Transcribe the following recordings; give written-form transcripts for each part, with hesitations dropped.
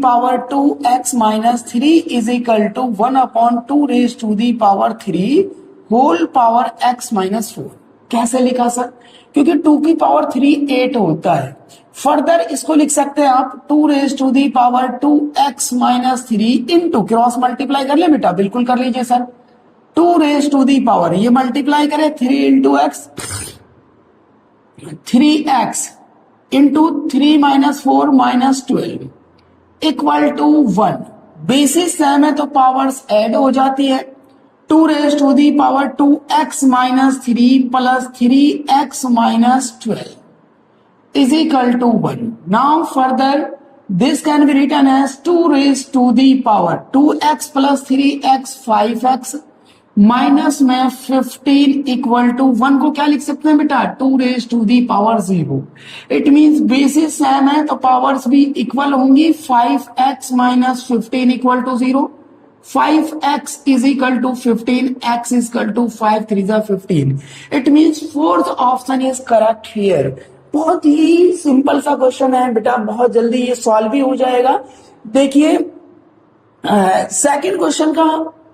Power 2x minus 3 is equal to 1/2 raise to the power 3 whole power x minus 4। कैसे लिखा sir? क्योंकि 2 की power 3 8 होता है। फर्दर इसको लिख सकते हैं आप 2 raise to the power 2x minus 3 into cross multiply कर ले बेटा, बिल्कुल कर लीजिए sir. 2 raise to the power ये मल्टीप्लाई करें 3 into X, 3x into 3 minus 4 minus 12 equal to 1। Basis same है तो पावर्स ऐड हो जाती है। 2 raise to the power 2x minus 3 plus 3x minus 12 is equal to 1। Now further this can be written as 2 raise to the power 2x plus 3x 5x minus में 15 equal to 1 को क्या लिख सकते हैं बेटा? 2 raise to the power 0। It means basis same है तो powers भी इक्वल होंगी। 5x minus 15 equal to 0, 5x is equal to 15, x is equal to 5 3 15। It means fourth option is correct here. बहुत ही सिंपल सा क्वेश्चन है बेटा, बहुत जल्दी ये सॉल्व भी हो जाएगा। देखिए सेकंड क्वेश्चन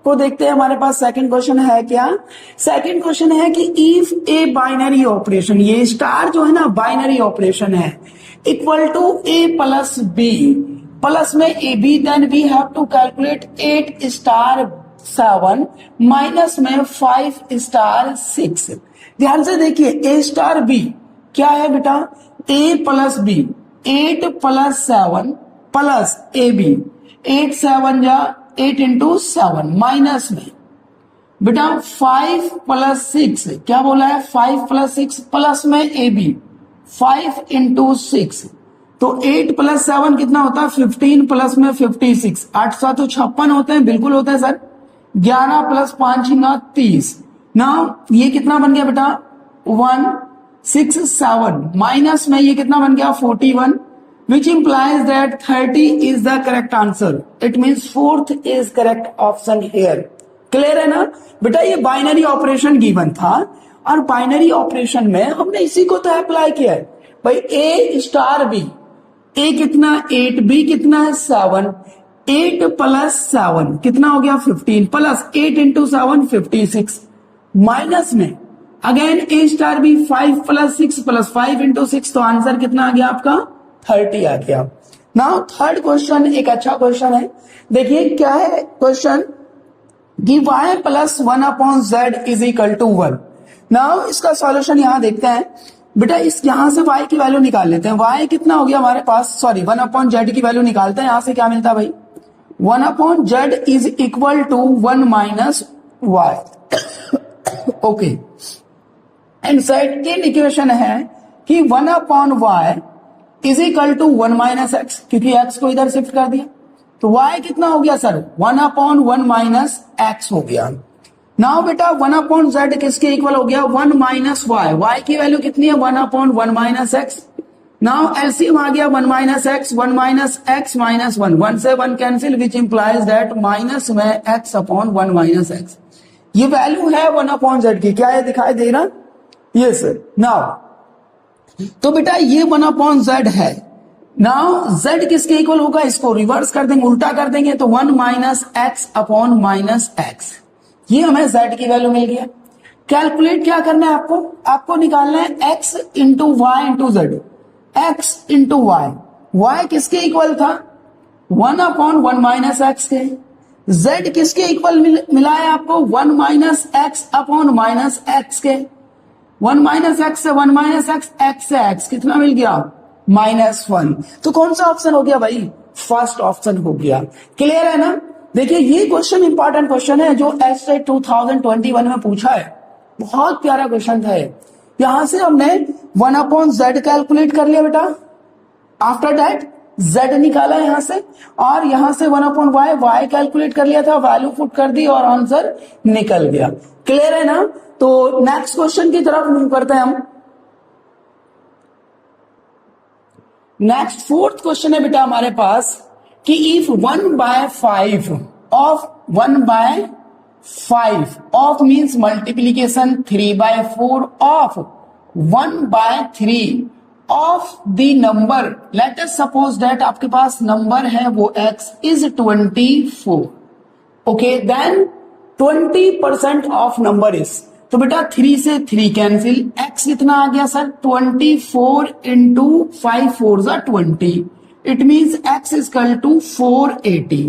को देखते हैं। हमारे पास सेकंड क्वेश्चन है क्या? सेकंड क्वेश्चन है कि इफ ए बाइनरी ऑपरेशन, ये स्टार जो है ना बाइनरी ऑपरेशन है, equal to A plus B, plus में A B, then we have to calculate 8 star 7 minus में 5 स्टार 6। ध्यान से देखिए ए स्टार बी क्या है बेटा? A plus B, 8 plus 7 plus A B, 8 7 जा 8 इंटू 7 माइनस में बेटा 5 प्लस 6, क्या बोला है? 5 प्लस 6 प्लस में ए बी 5 इंटू 6, तो 8 प्लस 7 कितना होता है? 15 प्लस में 56, 8 7 56 होते हैं, बिल्कुल होता है सर। 11 प्लस 5 9 30। ना ये कितना बन गया बेटा? 1 6 7 माइनस में ये कितना बन गया? 41, which implies that 30 is the correct answer. It means fourth is correct option here. Clear है ना बेटा? ये बाइनरी ऑपरेशन गिवन था और बाइनरी ऑपरेशन में हमने इसी को तो अप्लाई किया है भाई। ए स्टार बी, ए कितना 8, बी कितना है 7, 8 प्लस 7 कितना हो गया? 15 प्लस 8 इंटू 7 56 माइनस में again A star B 5 plus 6 plus 5 into 6, तो आंसर कितना आ गया आपका? 30 आ गया। नाउ थर्ड क्वेश्चन एक अच्छा क्वेश्चन है। देखिए क्या है क्वेश्चन कि y plus 1/z is equal to 1। Now इसका सॉल्यूशन यहां देखते हैं बेटा। इस यहां से y की वैल्यू निकाल लेते हैं। y कितना हो गया हमारे पास? सॉरी 1/z की वैल्यू निकालते हैं। यहां से क्या मिलता है भाई? 1/z is equal to 1 minus y। Okay, and second equation है कि 1/y is equal to 1 minus X, क्योंकि x को इधर शिफ्ट कर दिया, तो y कितना हो गया सर? 1/1 माइनस एक्स हो गया। नाउ बेटा 1/z किसके इक्वल हो गया? 1 माइनस वाई। y की वैल्यू कितनी है? 1/1 माइनस एक्स। नाउ एलसीएम आ गया 1 minus x, 1 minus x minus 1, 1 से 1 cancel, which implies that minus में x अपॉन 1 माइनस एक्स। ये वैल्यू है 1/z की, क्या है दिखाई दे रहा? Yes sir. नाउ तो बेटा ये 1/z है। नाउ z किसके इक्वल होगा? इसको रिवर्स कर देंगे, उल्टा कर देंगे, तो 1 minus X upon minus x. ये हमें z की वैल्यू मिल गया। कैलकुलेट क्या करना है आपको? आपको निकालना है x into Y into Z. x into Y किसके इक्वल था? 1/1 माइनस एक्स के। z किसके इक्वल मिला है आपको? 1 minus X upon minus X के। 1 माइनस एक्स से 1 माइनस एक्स, एक्स से एक्स कितना मिल गया? -1। तो कौन सा ऑप्शन हो गया भाई? फर्स्ट ऑप्शन हो गया। क्लियर है ना? देखिए ये क्वेश्चन इंपॉर्टेंट क्वेश्चन है जो एसए 2021 में पूछा है। बहुत प्यारा क्वेश्चन था। यहां से हमने 1/z कैलकुलेट कर लिया बेटा। आफ्टर दैट z निकाला यहां से, और यहां से 1/y कैलकुलेट कर लिया था, वैल्यू पुट कर दी और आंसर निकल गया। क्लियर है ना? तो नेक्स्ट क्वेश्चन की तरफ मूव करते हैं हम। नेक्स्ट फोर्थ क्वेश्चन है बेटा हमारे पास कि if 1/5 of 1/5 of means multiplication 3/4 of 1/3 of the number, let us suppose that आपके पास नंबर है वो x is 24, okay, then 20% of number is, तो बेटा 3 से 3 कैंसिल, x कितना आ गया सर 24 इंटू 5 4 जा 20, it means x is equal to 480।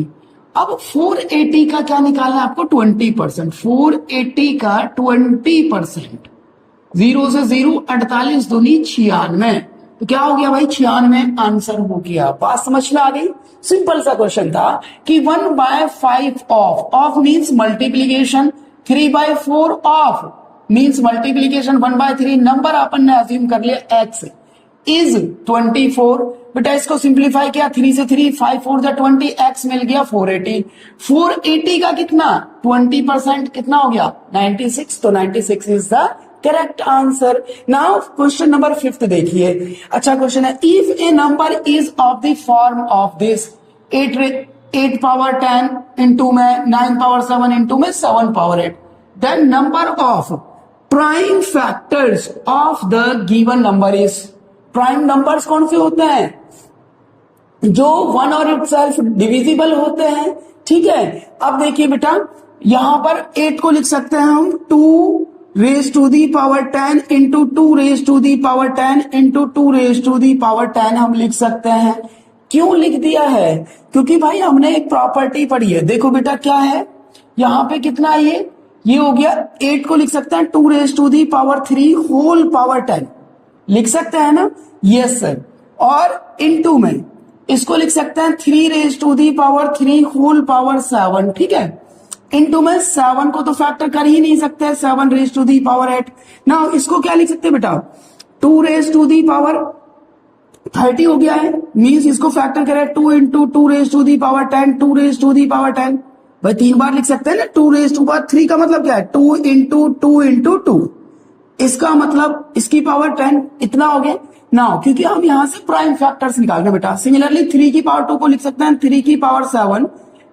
अब 480 का क्या निकालना है आपको 20%, 480 का 20%, 0 से 0 48 दूनी 96, तो क्या हो गया भाई 96 आंसर हो गया। बात समझ में आ गई। सिंपल सा क्वेश्चन था कि 1/5 of means multiplication, 3/4 of means multiplication, 1/3 number अपन ने अज्यूम कर लिया x इज 24, बेटा इसको सिंप्लीफाई किया 3 से 3 5 4 जा 20, x मिल गया 480, 480 का कितना 20% कितना हो गया 96, तो 96 is the correct answer. Now question number 5 देखिए, अच्छा क्वेश्चन है, if a number is of the form of this 8 power 10 into में 9 पावर 7 इंटू में 7 power 8, then number of prime factors of the given number is, prime numbers कौन से होते हैं जो वन और इटसेल्फ डिविजिबल होते हैं, ठीक है। अब देखिए बेटा यहां पर 8 को लिख सकते हैं हम 2 raise to the power 10 into 2 raise to the power 10 into 2 raise to the power 10 हम लिख सकते हैं। क्यों लिख दिया है, क्योंकि भाई हमने एक प्रॉपर्टी पढ़ी है, देखो बेटा क्या है यहां पे कितना है ये हो गया 8 को लिख सकते हैं 2 raise to the power 3 whole power 10 लिख सकते हैं ना, यस सर, और इनटू में इसको लिख सकते हैं 3 raise to the power 3 whole power 7, ठीक है, इनटू में 7 को तो फैक्टर कर ही नहीं सकते, 7 रेज टू दी पावर 8। ना इसको क्या लिख सकते हैं बेटा 2 रेज टू दी पावर 30 हो गया है, मींस इसको फैक्टर करें 2 into 2 raise to the power 10 2 raise to the power 10, भाई 3 बार लिख सकते हैं ना, 2 रेज टू पावर 3 का मतलब क्या है 2 इंटू 2 इंटू 2, इसका मतलब इसकी पावर 10 इतना हो गया ना, क्योंकि हम यहां से प्राइम फैक्टर्स निकाल रहे हैं बेटा। सिमिलरली 3 की पावर 2 को लिख सकते हैं 3 की पावर 7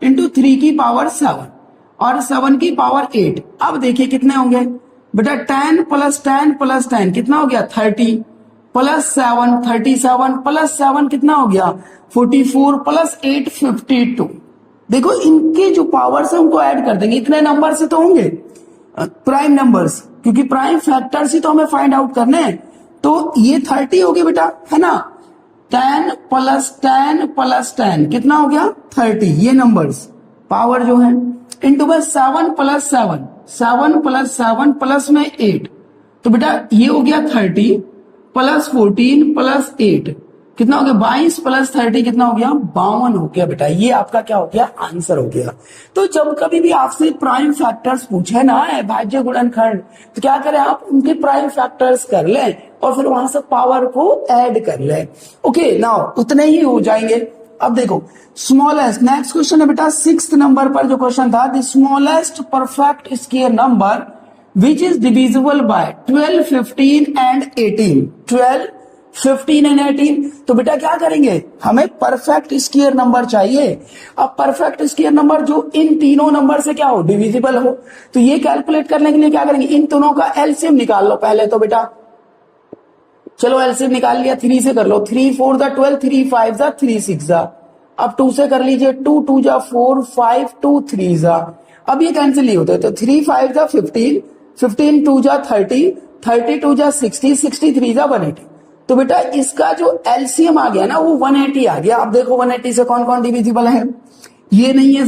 इंटू 3 की पावर 7 और 7 की पावर 8। अब देखिए कितने होंगे बेटा 10 प्लस 10 प्लस 10 कितना हो गया 30 प्लस 7 37 प्लस 7 कितना हो गया 44 प्लस 8 52। देखो इनके जो पावर्स है उनको ऐड कर देंगे, इतने नंबर से तो होंगे प्राइम नंबर्स, क्योंकि प्राइम फैक्टर्स ही तो हमें फाइंड आउट करने हैं। तो ये 30 हो गया बेटा, है ना, 10 प्लस 10 प्लस 10 कितना हो गया 30, ये नंबर्स पावर जो है, इंटू में 7 प्लस 7 7 प्लस 7 प्लस में 8, तो बेटा ये हो गया 30 प्लस 14 प्लस 8 कितना हो गया 22 प्लस 30 कितना हो गया 52 हो गया बेटा, ये आपका क्या हो गया आंसर हो गया। तो जब कभी भी आपसे प्राइम फैक्टर्स पूछे ना है भाज्य गुणनखंड, तो क्या करें आप उनके प्राइम फैक्टर्स कर लें और फिर वहां से पावर को ऐड कर लें। ओके नाउ उतने ही हो जाएंगे। अब देखो स्मॉलेस्ट, नेक्स्ट क्वेश्चन है बेटा 6th नंबर पर जो क्वेश्चन था, the smallest perfect square number which is divisible by 12 15 and 18, 12 15 and 18। तो बेटा क्या करेंगे हमें परफेक्ट स्क्वायर नंबर चाहिए। अब परफेक्ट स्क्वायर नंबर जो इन तीनों नंबर से क्या हो डिविजिबल हो, तो ये कैलकुलेट करने के लिए क्या करेंगे इन दोनों का एलसीएम निकाल लो पहले। तो बेटा चलो एलसीएम निकाल लिया, 3 से कर लो, 3 4 जा 12 3 5 जा 3 6 जा, अब 2 से कर लीजिए 2 2 जा 4 5 2 3 जा, अब ये कैंसिल नहीं होते, तो 3 5 जा 15 15 2 जा 30 32 जा 60 63 जा 180। तो बेटा इसका जो एलसीएम आ गया ना वो 180 आ गया। अब देखो 180 से कौन कौन डिविजिबल है, ये नहीं है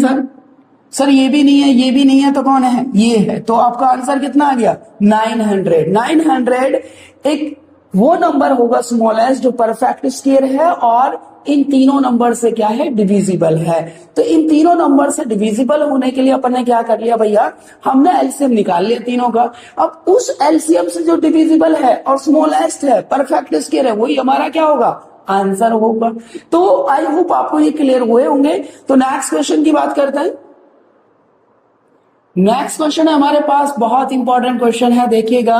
सर ये भी नहीं है, ये भी नहीं है, तो कौन है ये है, तो आपका आंसर कितना आ गया 900। 900 एक वो नंबर होगा स्मॉलेस्ट जो परफेक्ट स्क्वायर है और इन तीनों नंबर से क्या है डिविजिबल है। तो इन तीनों नंबर से डिविजिबल होने के लिए अपन ने क्या कर लिया भैया, हमने एलसीएम निकाल लिया तीनों का। अब उस एलसीएम से जो डिविजिबल है और स्मॉलेस्ट है परफेक्ट स्क्वायर है वही हमारा क्या होगा आंसर होगा। तो आई होप आपको ये क्लियर हुए होंगे। तो नेक्स्ट क्वेश्चन की बात करते हैं। नेक्स्ट क्वेश्चन है हमारे पास, बहुत इंपॉर्टेंट क्वेश्चन है, देखिएगा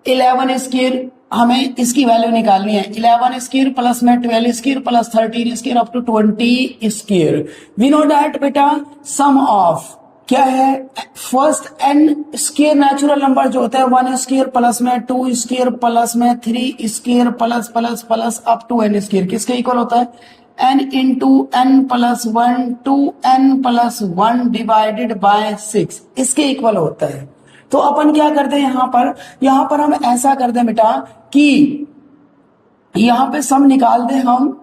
11 स्क्वायर हमें इसकी वैल्यू निकालनी है। 11 स्क्वायर प्लस में 12 square plus 13 square up to 20 square. We know that बेटा सम ऑफ क्या है, first N square natural number जो होता है 1 स्केयर प्लस में 2 स्केयर प्लस में 3 square plus plus plus up to N square किसके इक्वल होता है, n into N plus 1 two N plus 1 divided by 6 इसके इक्वल होता है। तो अपन क्या करते हैं यहां पर हम ऐसा करते हैं बेटा कि यहां पे सम निकाल दें हम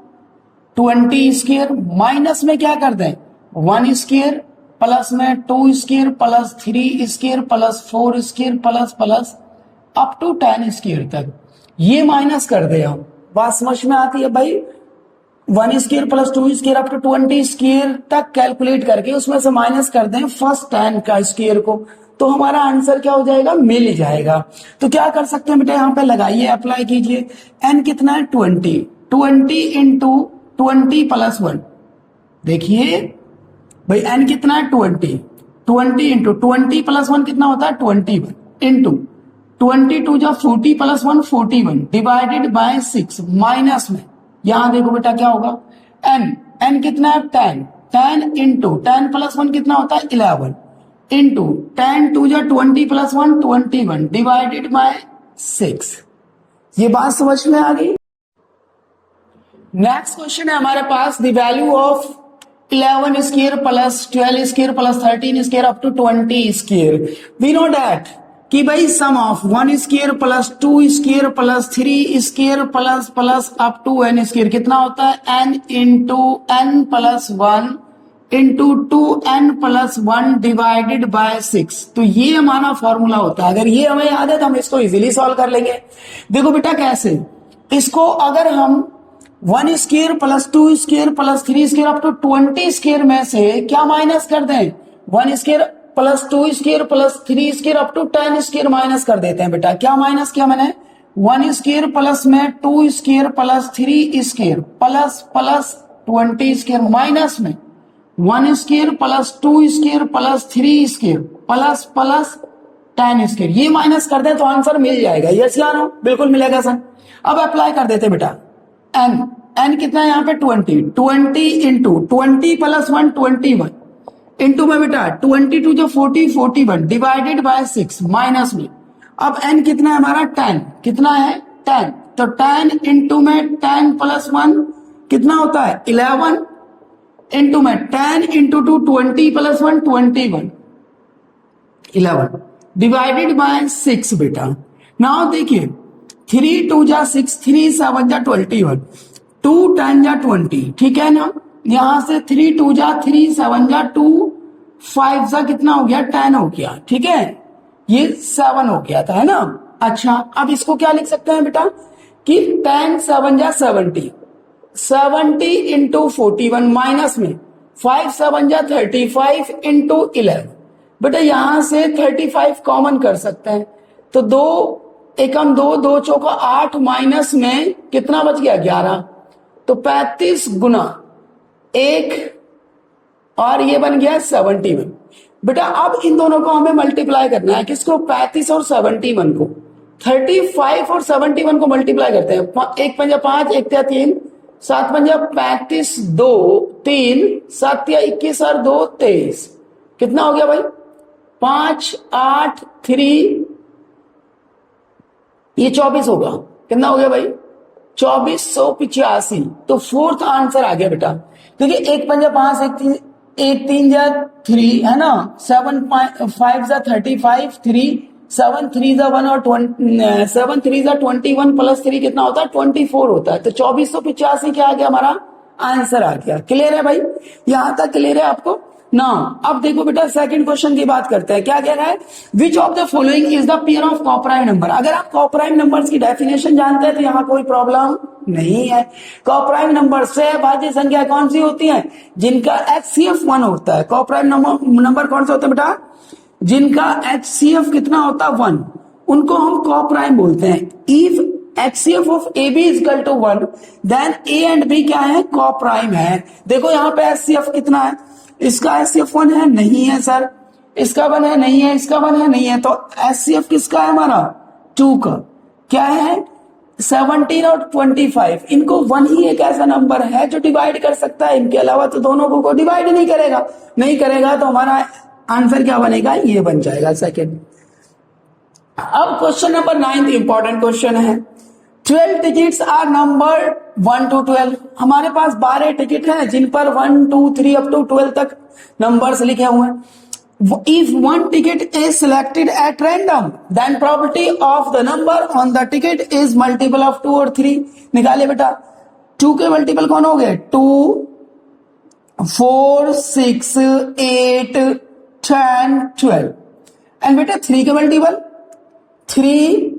20 स्केयर माइनस में क्या कर दें 1 स्केयर प्लस में 2 square plus 3 square plus 4 square plus plus up to 10 square तक ये माइनस कर दे हम। बात समझ में आती है भाई, 1 square plus 2 square up to 20 square तक कैलकुलेट करके उसमें से माइनस कर दें फर्स्ट 10 का स्केयर को, तो हमारा आंसर क्या हो जाएगा, मिल जाएगा। तो क्या कर सकते हैं बेटा, यहां पे लगाइए, अप्लाई कीजिए। n कितना है 20 इंटू 20 प्लस 1, देखिए भाई n कितना है 20 इंटू 20 प्लस 1 कितना होता है 21 इंटू 22 जो 40 प्लस 1 41 डिवाइडेड बाय 6 माइनस में यहां देखो बेटा क्या होगा, n कितना है 10 इंटू 10 प्लस 1 कितना होता है 11 इंटू 10 2 जो 20 प्लस 1 21 डिवाइडेड बाय 6। ये बात समझ में आ गई। नेक्स्ट क्वेश्चन है हमारे पास, the value of 11 square plus 12 square plus 13 square up to 20 square. We know that कि भाई sum of 1 square plus 2 square plus 3 square plus plus up to n square कितना होता है n into n plus 1 into 2n plus 1 divided by 6। तो ये हमारा formula होता है। अगर ये हमें याद है तो हम इसको इजीली सॉल्व कर लेंगे। देखो बेटा कैसे, इसको अगर हम 1 square plus 2 square plus 3 square up to 20 square में से क्या माइनस कर दें, 1 square plus 2 square plus 3 square up to 10 square minus कर देते हैं बेटा। क्या माइनस किया मैंने, 1 स्केयर प्लस में 2 square plus 3 square plus plus 20 square minus में 1 square plus 2 square plus 3 square plus plus 10 square, ये माइनस कर दें तो आंसर मिल जाएगा। यस या नो, बिल्कुल मिलेगा सर। अब अप्लाई कर देते बेटा, n कितना है यहाँ पे 20 इंटू 20 प्लस 1 21 इंटू में बेटा 22 जो 41 डिवाइडेड बाय 6 माइनस में, अब n कितना है हमारा 10, कितना है 10, तो 10 इंटू में 10 प्लस 1 कितना होता है 11 इंटू में 10 इंटू 2 20 प्लस 1 21 11 डिवाइडेड बाय 6 बेटा। नाउ देखिए 3 2 जा 6 3 7 जा 21 2 10 जा 20, ठीक है ना। यहां से 3 2 जा 3 7 जा 2 5 जा कितना हो गया 10 हो गया, ठीक है, ये 7 हो गया था, है ना। अच्छा अब इसको क्या लिख सकते हैं बेटा कि 10 7 जा 70 इंटू 41 माइनस में 5 7 जा 35 इंटू 11। बेटा यहां से 35 कॉमन कर सकते हैं, तो 2 एकम 2 2 चौका 8 माइनस में कितना बच गया 11, तो 35 गुना 1 और ये बन गया 71। बेटा अब इन दोनों को हमें मल्टीप्लाई करना है, किसको 35 और 71 को, 35 और 71 को मल्टीप्लाई करते हैं। 1 पंजा 5 1 तिया 3 7 पंजा 35 2 3 7 तिया 21 और 2 23, कितना हो गया भाई 5 8 3 ये 24 होगा, कितना हो गया भाई 2485। तो फोर्थ आंसर आ गया बेटा। देखिए 1 पंजा 5 1 3 जा 3 है ना, 7 5 जा 35 3 7 3 जा 1 और 7 3 जा 21 प्लस 3 कितना होता है 24 होता है। तो 2485 क्या आ गया हमारा आंसर आ गया। क्लियर है भाई, यहां तक क्लियर है आपको ना। अब देखो बेटा सेकंड क्वेश्चन की बात करते हैं। क्या कह रहा है, which of the following is the pair of coprime number. अगर आप कॉप्राइम नंबर्स की डेफिनेशन जानते हैं तो यहाँ कोई प्रॉब्लम नहीं है। कॉप्राइम नंबर से भाज्य संख्या कौन सी होती है, जिनका HCF 1 होता है। कॉप्राइम नंबर कौन सा होता है बेटा, जिनका HCF कितना होता है 1, उनको हम कॉप्राइम बोलते हैं। If HCF of AB is equal to 1 then A and B क्या है, कॉप्राइम है। देखो यहाँ पे HCF कितना है, इसका HCF 1 है, नहीं है सर, इसका 1 है, नहीं है, इसका 1 है, नहीं है, तो HCF किसका है हमारा 2 का। क्या है 17 और 25, इनको 1 ही एक ऐसा नंबर है जो डिवाइड कर सकता है, इनके अलावा तो दोनों को डिवाइड नहीं करेगा तो हमारा आंसर क्या बनेगा, ये बन जाएगा सेकंड। अब क्वेश्चन नंबर 9 इंपॉर्टेंट क्वेश्चन है। 12 टिकट्स आर नंबर 1 to 12। हमारे पास 12 टिकट हैं जिन पर 1 2 3 अप टू 12 तक नंबर्स लिखे हुए हैं। If one ticket is selected at random, then probability of the number on the ticket is multiple of 2 और 3। निकालिए बेटा, 2 के मल्टीपल कौन हो गए, 2 4 6 8 10 12 एंड बेटा 3 के मल्टीपल 3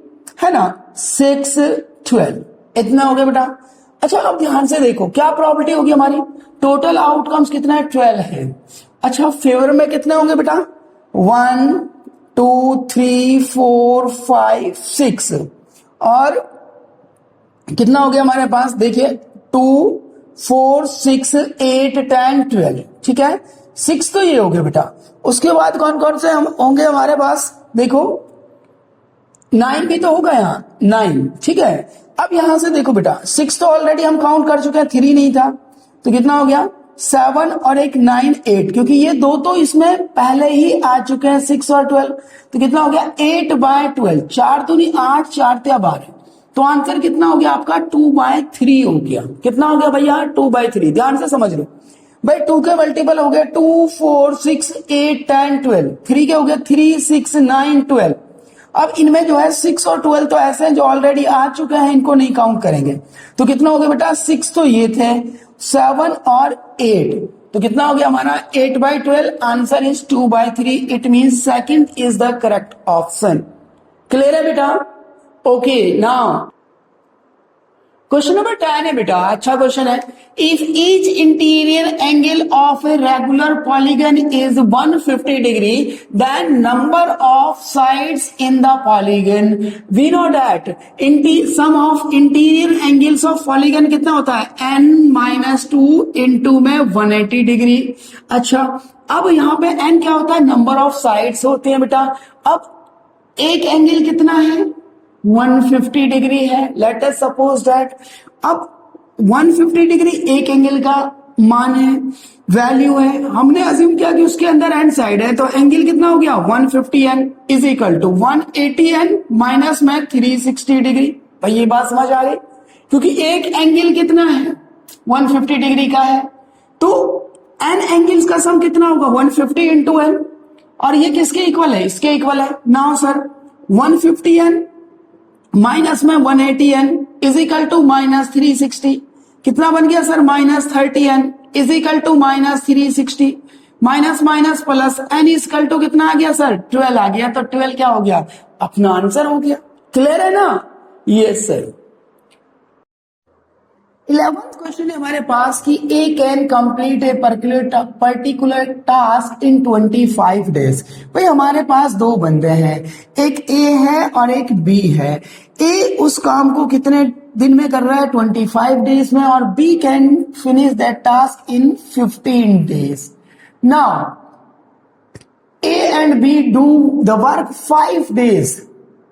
है ना, 6 12, इतना हो गया बेटा। अच्छा अब ध्यान से देखो क्या प्रॉपर्टी होगी हमारी, टोटल आउटकम्स कितना है, 12 है। अच्छा फेवर में कितने होंगे बेटा, 1 2 3 4 5 6 और कितना हो गया हमारे पास, देखिए 2 4 6 8 10 12, ठीक है, 6 तो ये हो गया बेटा। उसके बाद कौन कौन से हम होंगे हमारे पास, देखो 9 भी तो होगा यहाँ, 9, ठीक है। अब यहां से देखो बेटा, 6 तो ऑलरेडी हम काउंट कर चुके हैं, 3 नहीं था, तो कितना हो गया 7 और एक 9 8, क्योंकि ये दो तो इसमें पहले ही आ चुके हैं 6 और 12, तो कितना हो गया 8/12, 4 तो नहीं 8, 4 × 12, तो आंसर कितना हो गया आपका 2/3 हो गया। कितना हो गया भैया 2/3, ध्यान से समझ लो भाई। 2 के मल्टीपल हो गए 2 4 6 8 10 12, 3 के हो गए 3 6 9 12। अब इनमें जो है 6 और 12 तो ऐसे हैं जो ऑलरेडी आ चुके हैं, इनको नहीं काउंट करेंगे, तो कितना हो गया बेटा 6 तो ये थे, 7 और 8, तो कितना हो गया हमारा 8/12, answer is 2/3, it means second is the correct option. Clear है बेटा, ओके। नाउ क्वेश्चन नंबर 10 है बेटा, अच्छा क्वेश्चन है। If each interior angle of a regular polygon is 150 degree, then number of sides in the polygon, we know that sum of interior angles of polygon कितना होता है, n-2 into में 180 degree. अच्छा अब यहाँ पे n क्या होता है, नंबर ऑफ साइड्स होते हैं बेटा। अब एक एंगल कितना है, 150 डिग्री है, लेट अस सपोज दैट। अब 150 डिग्री एक एंगल का मान है, वैल्यू है, हमने अज्यूम किया कि उसके अंदर एन साइड है, तो एंगल कितना हो गया 150n is equal to 180n minus में 360 डिग्री। भाई ये बात समझ आ गई, क्योंकि एक एंगल कितना है 150 डिग्री का है, तो एन एंगल्स का सम कितना होगा 150 इंटू एन, और ये किसके इक्वल है, इसके इक्वल है। नाउ सर 150n माइनस में 180n is equal to minus 360, कितना बन गया sir -30n is equal to -360, minus minus plus n is equal to कितना आ गया सर 12 आ गया, तो 12 क्या हो गया, अपना आंसर हो गया। क्लियर है ना, यस सर। 11th क्वेश्चन है हमारे पास कि A can complete a particular task in 25 days. भाई हमारे पास दो बंदे हैं, एक ए है और एक बी है। ए उस काम को कितने दिन में कर रहा है 25 डेज में, और B can finish that task in 15 days. Now A and B do the work 5 days.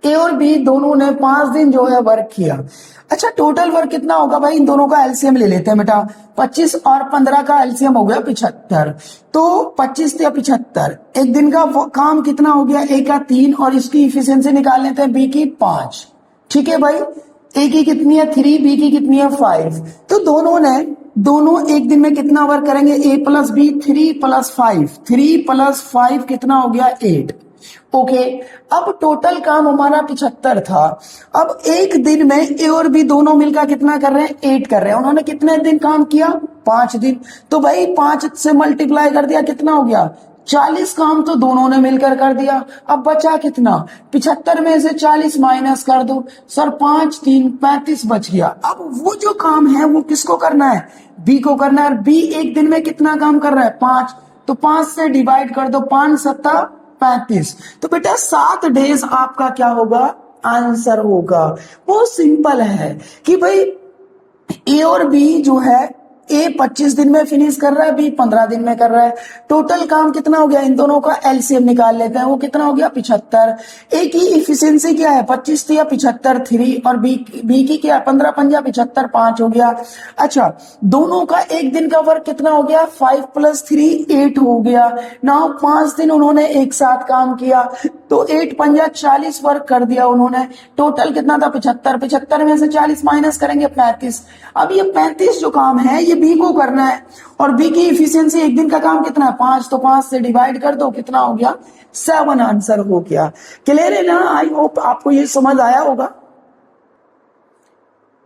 A और बी दोनों ने 5 दिन जो है वर्क किया। अच्छा टोटल वर्क कितना होगा भाई, इन दोनों का एलसीएम ले लेते हैं बेटा। 25 और 15 का एलसीएम हो गया 75, तो 25 या 75, एक दिन का काम कितना हो गया, ए का 3 और इसकी इफिशिएंसी निकाल लेते हैं बी की 5। ठीक है भाई, ए की कितनी है 3, बी की कितनी है 5, तो दोनों एक दिन में कितना वर्क करेंगे, ए प्लस बी 3 + 5, 3 + 5 कितना हो गया 8। ओके अब टोटल काम हमारा 75 था। अब एक दिन में ए और बी दोनों मिलकर कितना कर रहे हैं 8 कर रहे हैं। उन्होंने कितने दिन काम किया 5 दिन, तो भाई 5 से मल्टीप्लाई कर दिया कितना हो गया 40 काम तो दोनों ने मिलकर कर दिया। अब बचा कितना 75 में से 40 माइनस कर दो सर, 5 3 35 बच गया। अब वो जो काम है वो किसको करना है, बी को करना है। बी एक दिन में कितना काम कर रहा है 5, तो 5 से डिवाइड कर दो, 5 7 35, तो बेटा 7 डेज आपका क्या होगा आंसर होगा। बहुत सिंपल है कि भाई ए और बी जो है ए 25 दिन में फिनिश कर रहा है, बी 15 दिन में कर रहा है। टोटल काम कितना हो गया, इन दोनों का एलसीएम निकाल लेते हैं, वो कितना हो गया 75। ए की इफिशियंसी क्या है 25 थी या 75 3, और बी की क्या 15 पंजा 75 5 हो गया। अच्छा दोनों का एक दिन का वर्क कितना हो गया 5 + 3 8 हो गया ना। 5 दिन उन्होंने एक साथ काम किया तो 8 पंजा 40 वर्क कर दिया उन्होंने। टोटल कितना था 75, 75 में से 40 माइनस करेंगे 35। अब ये 35 जो काम है ये बी को करना है, और बी की इफिशियंसी एक दिन का काम कितना है 5, तो 5 से डिवाइड कर दो कितना हो गया 7 आंसर हो गया। क्लियर है ना, आई होप आपको ये समझ आया होगा।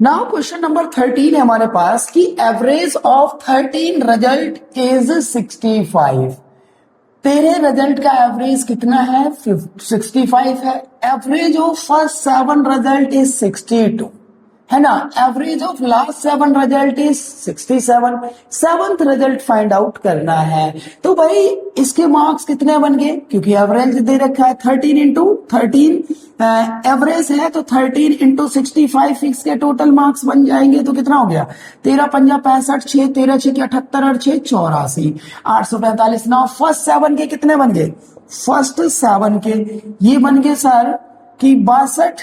नाउ क्वेश्चन नंबर 13 है हमारे पास कि एवरेज ऑफ 13 रिजल्ट इज 65। तेरे रिजल्ट का एवरेज कितना है 65 है। Average of first 7 result is 62 है ना। Average of last 7 result is 67। 7th result find out करना है। तो भाई इसके मार्क्स कितने बन गए, क्योंकि एवरेज दे रखा है 13 इंटू 13 एवरेज है, तो 13 इंटू 65 इसके टोटल मार्क्स बन जाएंगे। तो कितना हो गया 13 पंजा 65, 6 13 6 78 और 6 84 845। ना फर्स्ट 7 के कितने बन गए, फर्स्ट 7 के ये बन गए सर कि 62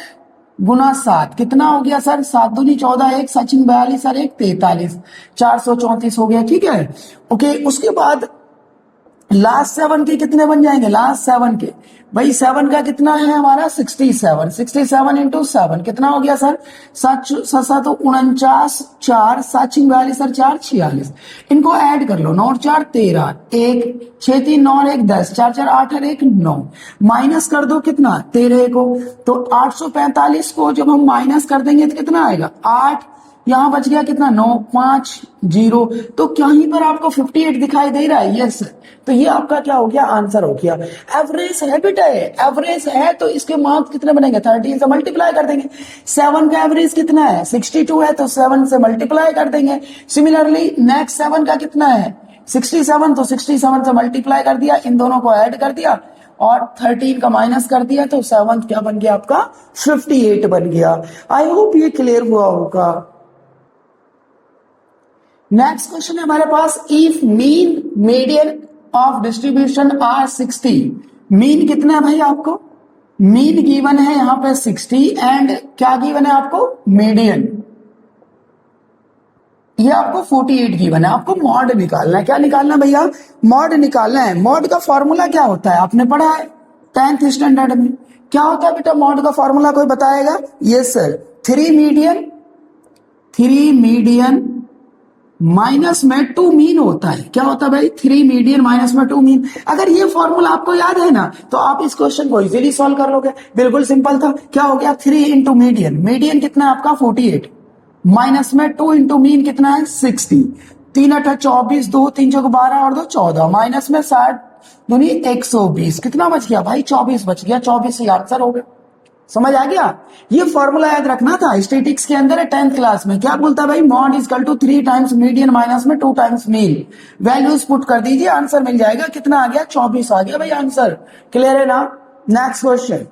गुना 7 कितना हो गया सर 7 दूनी 14 1 सचिन 42 और 1 43 434 हो गया। ठीक है ओके। उसके बाद लास्ट 7 के कितने बन जाएंगे, लास्ट 7 के भाई 7 का कितना है हमारा 67। 67 इंटू 7 कितना हो गया सर 7 7 49 4 7 42 और 4 46। इनको ऐड कर लो 9 और 4 13 1 6 3 9 और 1 10 4 4 8 और 1 9 माइनस कर दो कितना 13 को। तो 845 को जब हम माइनस कर देंगे तो कितना आएगा 8, यहां बच गया कितना 9 5 0। तो कहीं पर आपको 58 दिखाई दे रहा है, यस। तो ये आपका क्या हो गया आंसर हो गया। एवरेज है बेटा, एवरेज है तो इसके मार्क्स कितने बनेंगे 13 से मल्टीप्लाई कर देंगे। 7 का एवरेज कितना है 62 है, तो 7 से मल्टीप्लाई कर देंगे। सिमिलरली नेक्स्ट 7 का कितना है 67, तो 67 से मल्टीप्लाई कर दिया, इन दोनों को ऐड कर दिया और 13 का माइनस कर दिया, तो 7 क्या बन गया आपका 58 बन गया। आई होप ये क्लियर हुआ होगा। नेक्स्ट क्वेश्चन है हमारे पास, if mean median of distribution are 60। Mean कितना है भाई आपको, मीन गिवन है यहां पे 60 एंड क्या गिवन है आपको मीडियन, ये आपको 48 गिवन है। आपको मॉड निकालना है। क्या निकालना है भैया, मॉड निकालना है। मॉड का फॉर्मूला क्या होता है आपने पढ़ा है 10th स्टैंडर्ड में। क्या होता है बेटा मॉड का फॉर्मूला, कोई बताएगा? यस सर, 3 मीडियन माइनस में 2 मीन होता है। क्या होता है भाई 3 मीडियन माइनस में 2 मीन। अगर ये फॉर्मूला आपको याद है ना तो आप इस क्वेश्चन को इजीली सॉल्व कर लोगे। बिल्कुल सिंपल था। क्या हो गया 3 इंटू मीडियन, मीडियन कितना है आपका 48 माइनस में 2 इंटू मीन कितना है 60, 3 8 24 2 3 4 12 और 2 14 माइनस में 60 दूनी 120 कितना बच गया भाई 24 बच गया। 24 से आंसर हो गया। समझ आ गया। ये फॉर्मूला याद रखना था स्टैटिस्टिक्स के अंदर 10th क्लास में। क्या बोलता है भाई mode is equal to 3 times median minus में 2 टाइम्स मीन। वैल्यूज पुट कर दीजिए, आंसर मिल जाएगा। कितना आ गया 24 आ गया भाई आंसर। क्लियर है ना। Next question,